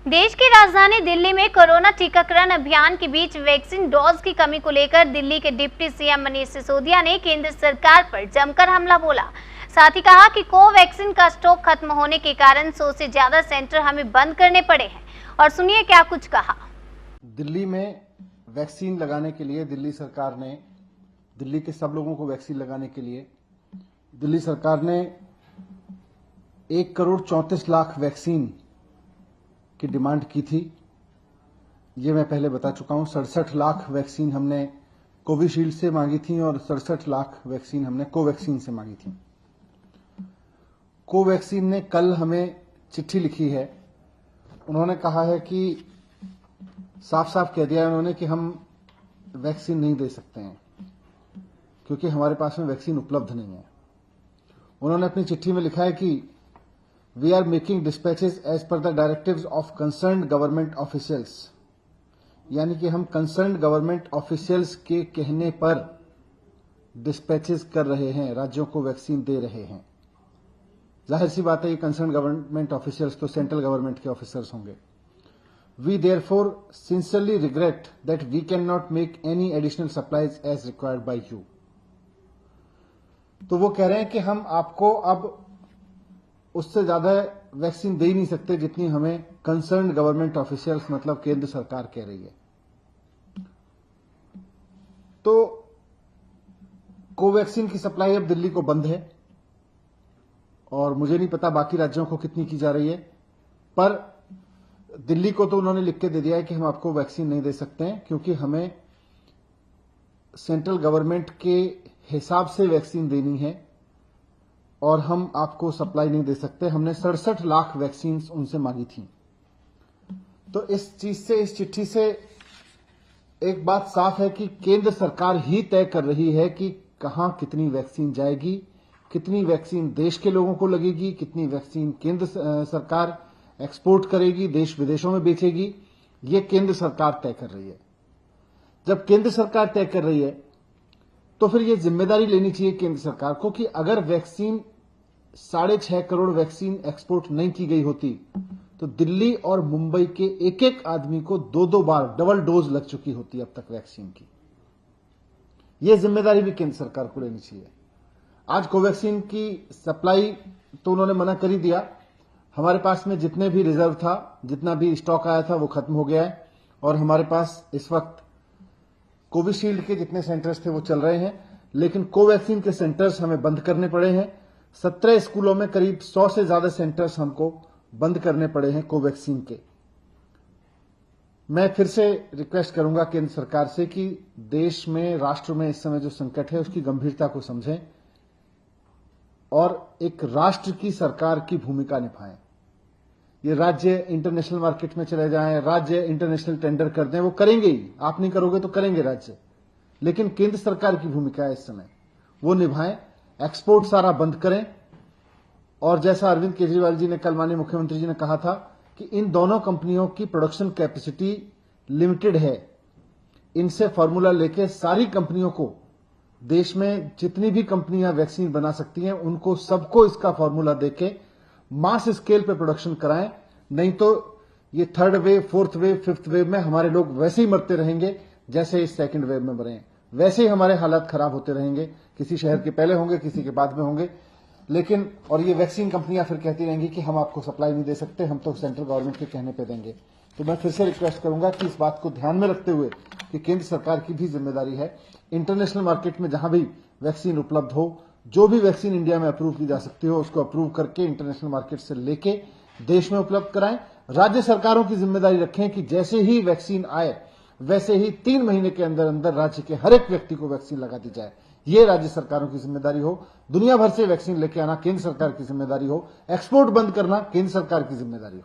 देश की राजधानी दिल्ली में कोरोना टीकाकरण अभियान के बीच वैक्सीन डोज की कमी को लेकर दिल्ली के डिप्टी सीएम मनीष सिसोदिया ने केंद्र सरकार पर जमकर हमला बोला। साथ ही कहा कि कोवैक्सीन का स्टॉक खत्म होने के कारण 100 से ज्यादा सेंटर हमें बंद करने पड़े हैं। और सुनिए क्या कुछ कहा। दिल्ली में वैक्सीन लगाने के लिए दिल्ली सरकार ने, दिल्ली के सब लोगों को वैक्सीन लगाने के लिए दिल्ली सरकार ने 1,34,00,000 वैक्सीन की डिमांड की थी। ये मैं पहले बता चुका हूं। 67 लाख वैक्सीन हमने कोविशील्ड से मांगी थी और 67 लाख वैक्सीन हमने कोवैक्सीन से मांगी थी। कोवैक्सीन ने कल हमें चिट्ठी लिखी है। उन्होंने कहा है कि साफ साफ कह दिया है उन्होंने कि हम वैक्सीन नहीं दे सकते हैं क्योंकि हमारे पास में वैक्सीन उपलब्ध नहीं है। उन्होंने अपनी चिट्ठी में लिखा है कि we are making dispatches as per the directives of concerned government officials, यानी कि हम कंसर्न्ड गवर्नमेंट ऑफिशियल्स के कहने पर डिस्पैचेस कर रहे हैं, राज्यों को वैक्सीन दे रहे हैं। जाहिर सी बात है ये कंसर्न गवर्नमेंट ऑफिशियल्स तो सेंट्रल गवर्नमेंट के ऑफिसर्स होंगे। We therefore sincerely regret that we can not make any additional supplies as required by you. तो वो कह रहे हैं कि हम आपको अब उससे ज्यादा वैक्सीन दे ही नहीं सकते जितनी हमें कंसर्न गवर्नमेंट ऑफिशियल्स मतलब केंद्र सरकार कह रही है। तो कोवैक्सीन की सप्लाई अब दिल्ली को बंद है और मुझे नहीं पता बाकी राज्यों को कितनी की जा रही है, पर दिल्ली को तो उन्होंने लिख के दे दिया है कि हम आपको वैक्सीन नहीं दे सकते हैं क्योंकि हमें सेंट्रल गवर्नमेंट के हिसाब से वैक्सीन देनी है और हम आपको सप्लाई नहीं दे सकते। हमने 67 लाख वैक्सीन उनसे मांगी थी। तो इस चीज से, इस चिट्ठी से एक बात साफ है कि केंद्र सरकार ही तय कर रही है कि कहां कितनी वैक्सीन जाएगी, कितनी वैक्सीन देश के लोगों को लगेगी, कितनी वैक्सीन केंद्र सरकार एक्सपोर्ट करेगी, देश विदेशों में बेचेगी। ये केंद्र सरकार तय कर रही है। जब केंद्र सरकार तय कर रही है तो फिर ये जिम्मेदारी लेनी चाहिए केंद्र सरकार को कि अगर वैक्सीन 6.5 करोड़ वैक्सीन एक्सपोर्ट नहीं की गई होती तो दिल्ली और मुंबई के एक एक आदमी को 2-2 बार डबल डोज लग चुकी होती अब तक वैक्सीन की। यह जिम्मेदारी भी केंद्र सरकार को लेनी चाहिए। आज कोवैक्सीन की सप्लाई तो उन्होंने मना कर ही दिया। हमारे पास में जितने भी रिजर्व था, जितना भी स्टॉक आया था वो खत्म हो गया है और हमारे पास इस वक्त कोविशील्ड के जितने सेंटर्स थे वो चल रहे हैं, लेकिन कोवैक्सीन के सेंटर्स हमें बंद करने पड़े हैं। 17 स्कूलों में करीब 100 से ज्यादा सेंटर्स हमको बंद करने पड़े हैं कोवैक्सीन के। मैं फिर से रिक्वेस्ट करूंगा केंद्र सरकार से कि देश में, राष्ट्र में इस समय जो संकट है उसकी गंभीरता को समझें और एक राष्ट्र की सरकार की भूमिका निभाएं। ये राज्य इंटरनेशनल मार्केट में चले जाएं, राज्य इंटरनेशनल टेंडर कर दें, वो करेंगे ही। आप नहीं करोगे तो करेंगे राज्य, लेकिन केंद्र सरकार की भूमिका है इस समय, वो निभाएं। एक्सपोर्ट सारा बंद करें और जैसा अरविंद केजरीवाल जी ने कल माननीय मुख्यमंत्री जी ने कहा था कि इन दोनों कंपनियों की प्रोडक्शन कैपेसिटी लिमिटेड है, इनसे फॉर्मूला लेके सारी कंपनियों को, देश में जितनी भी कंपनियां वैक्सीन बना सकती हैं उनको सबको इसका फॉर्मूला देके मास स्केल पे प्रोडक्शन कराएं। नहीं तो ये 3rd wave, 4th wave, 5th wave में हमारे लोग वैसे ही मरते रहेंगे जैसे इस 2nd वेव में मरे हैं। वैसे ही हमारे हालात खराब होते रहेंगे, किसी शहर के पहले होंगे, किसी के बाद में होंगे। लेकिन और ये वैक्सीन कंपनियां फिर कहती रहेंगी कि हम आपको सप्लाई नहीं दे सकते, हम तो सेंट्रल गवर्नमेंट के कहने पे देंगे। तो मैं फिर से रिक्वेस्ट करूंगा कि इस बात को ध्यान में रखते हुए कि केंद्र सरकार की भी जिम्मेदारी है, इंटरनेशनल मार्केट में जहां भी वैक्सीन उपलब्ध हो, जो भी वैक्सीन इंडिया में अप्रूव की जा सकती हो उसको अप्रूव करके इंटरनेशनल मार्केट से लेके देश में उपलब्ध कराएं। राज्य सरकारों की जिम्मेदारी रखें कि जैसे ही वैक्सीन आए वैसे ही 3 महीने के अंदर अंदर राज्य के हर एक व्यक्ति को वैक्सीन लगा दी जाए। ये राज्य सरकारों की जिम्मेदारी हो। दुनिया भर से वैक्सीन लेके आना केंद्र सरकार की जिम्मेदारी हो। एक्सपोर्ट बंद करना केंद्र सरकार की जिम्मेदारी हो।